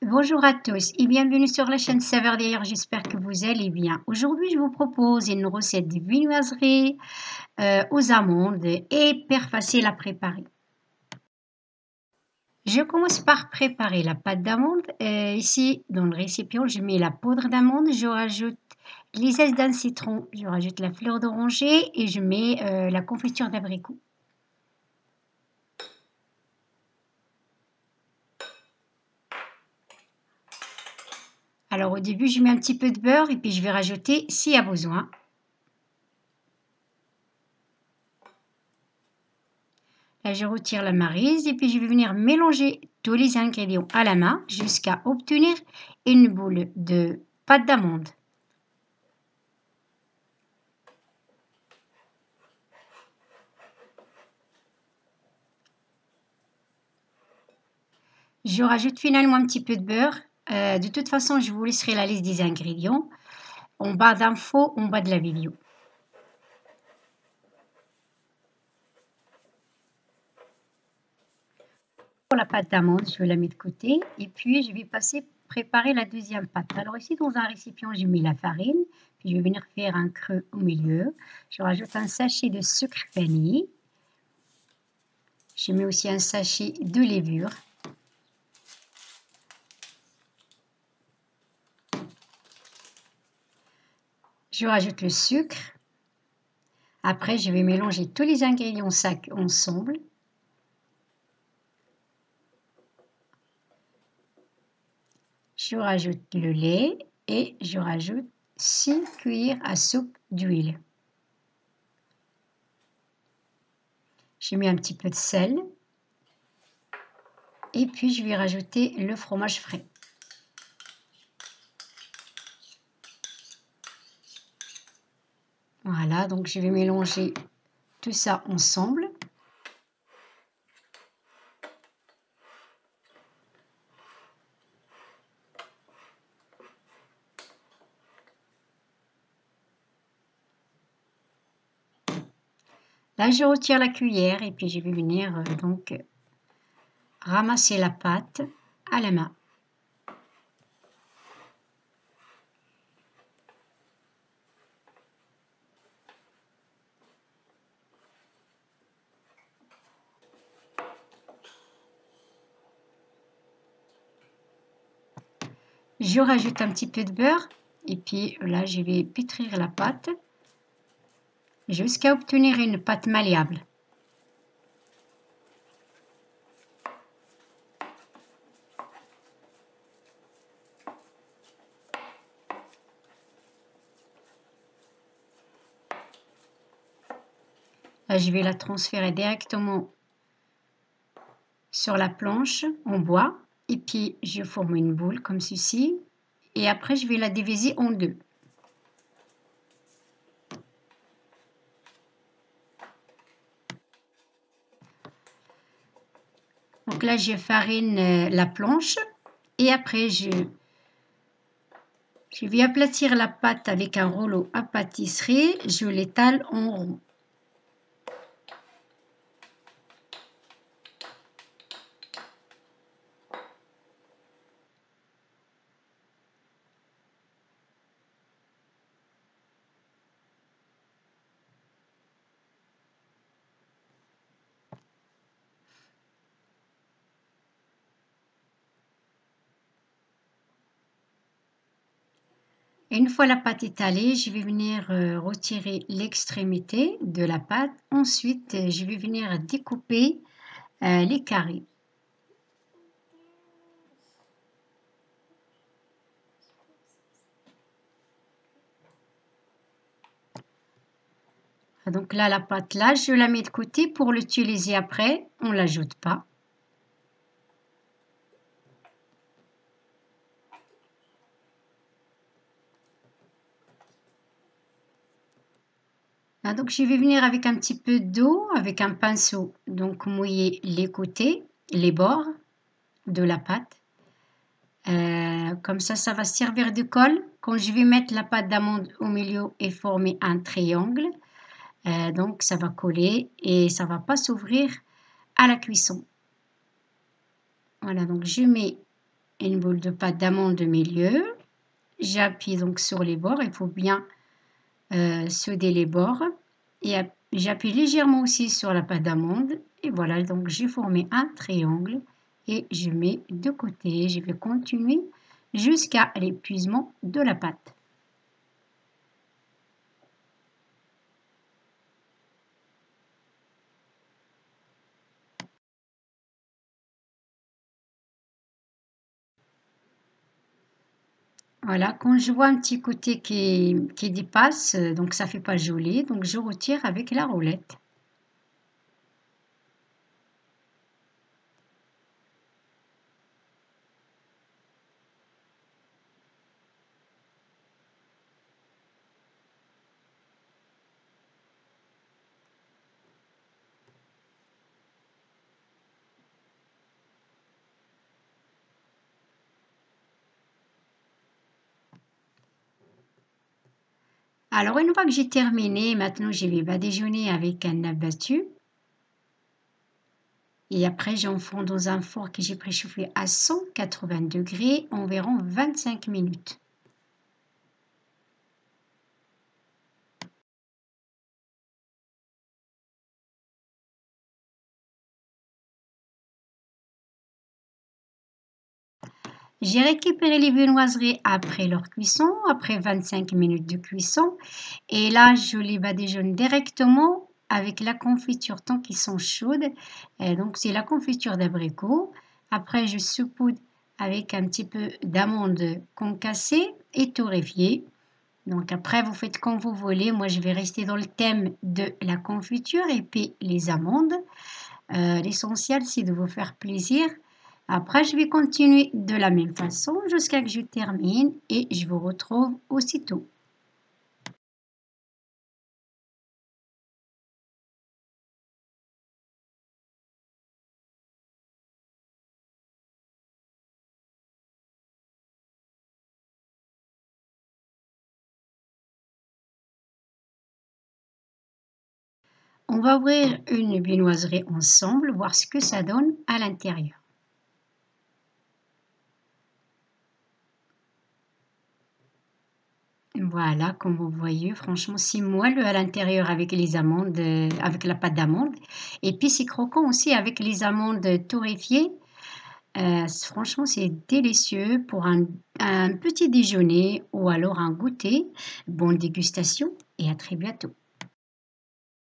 Bonjour à tous et bienvenue sur la chaîne Saveurs d'ailleurs, j'espère que vous allez bien. Aujourd'hui, je vous propose une recette de viennoiserie aux amandes hyper facile à préparer. Je commence par préparer la pâte d'amande. Ici, dans le récipient, je mets la poudre d'amande, je rajoute les zestes d'un citron, je rajoute la fleur d'oranger et je mets la confiture d'abricot. Alors au début, je mets un petit peu de beurre et puis je vais rajouter s'il y a besoin. Là, je retire la maryse et puis je vais venir mélanger tous les ingrédients à la main jusqu'à obtenir une boule de pâte d'amande. Je rajoute finalement un petit peu de beurre. De toute façon, je vous laisserai la liste des ingrédients en barre d'infos, en bas de la vidéo. Pour la pâte d'amande, je vais la mettre de côté et puis je vais préparer la deuxième pâte. Alors ici, dans un récipient, j'ai mis la farine, puis je vais venir faire un creux au milieu. Je rajoute un sachet de sucre vanille. Je mets aussi un sachet de levure. Je rajoute le sucre. Après, je vais mélanger tous les ingrédients secs ensemble. Je rajoute le lait et je rajoute 6 cuillères à soupe d'huile. Je mets un petit peu de sel. Et puis, je vais rajouter le fromage frais. Voilà, donc je vais mélanger tout ça ensemble. Là, je retire la cuillère et puis je vais venir donc ramasser la pâte à la main. Je rajoute un petit peu de beurre et puis là, je vais pétrir la pâte jusqu'à obtenir une pâte malléable. Là, je vais la transférer directement sur la planche en bois et puis je forme une boule comme ceci et après je vais la diviser en deux. Donc là, je farine la planche et après je vais aplatir la pâte avec un rouleau à pâtisserie, je l'étale en rond. Une fois la pâte étalée, je vais venir retirer l'extrémité de la pâte. Ensuite, je vais venir découper les carrés. Donc là, la pâte là, je la mets de côté pour l'utiliser après. On ne l'ajoute pas. Là, donc je vais venir avec un petit peu d'eau, avec un pinceau, donc mouiller les côtés, les bords de la pâte. Comme ça va servir de colle. Quand je vais mettre la pâte d'amande au milieu et former un triangle, donc ça va coller et ça va pas s'ouvrir à la cuisson. Voilà, donc je mets une boule de pâte d'amande au milieu. J'appuie donc sur les bords, il faut bien souder les bords. Et j'appuie légèrement aussi sur la pâte d'amande. Et voilà, donc j'ai formé un triangle et je mets de côté. Je vais continuer jusqu'à l'épuisement de la pâte. Voilà, quand je vois un petit côté qui dépasse, donc ça fait pas joli, donc je retire avec la roulette. Alors une fois que j'ai terminé, maintenant je vais badigeonner avec un œuf battu. Et après j'enfourne dans un four que j'ai préchauffé à 180 degrés environ 25 minutes. J'ai récupéré les viennoiseries après leur cuisson, après 25 minutes de cuisson. Et là, je les badigeonne directement avec la confiture tant qu'ils sont chaudes. Et donc, c'est la confiture d'abricot. Après, je saupoudre avec un petit peu d'amande concassée et torréfiée. Donc après, vous faites comme vous voulez. Moi, je vais rester dans le thème de la confiture et puis les amandes. L'essentiel, c'est de vous faire plaisir. Après, je vais continuer de la même façon jusqu'à ce que je termine et je vous retrouve aussitôt. On va ouvrir une viennoiserie ensemble, voir ce que ça donne à l'intérieur. Voilà, comme vous voyez, franchement, c'est moelleux à l'intérieur avec les amandes, avec la pâte d'amande. Et puis, c'est croquant aussi avec les amandes torréfiées. Franchement, c'est délicieux pour un petit déjeuner ou alors un goûter. Bonne dégustation et à très bientôt.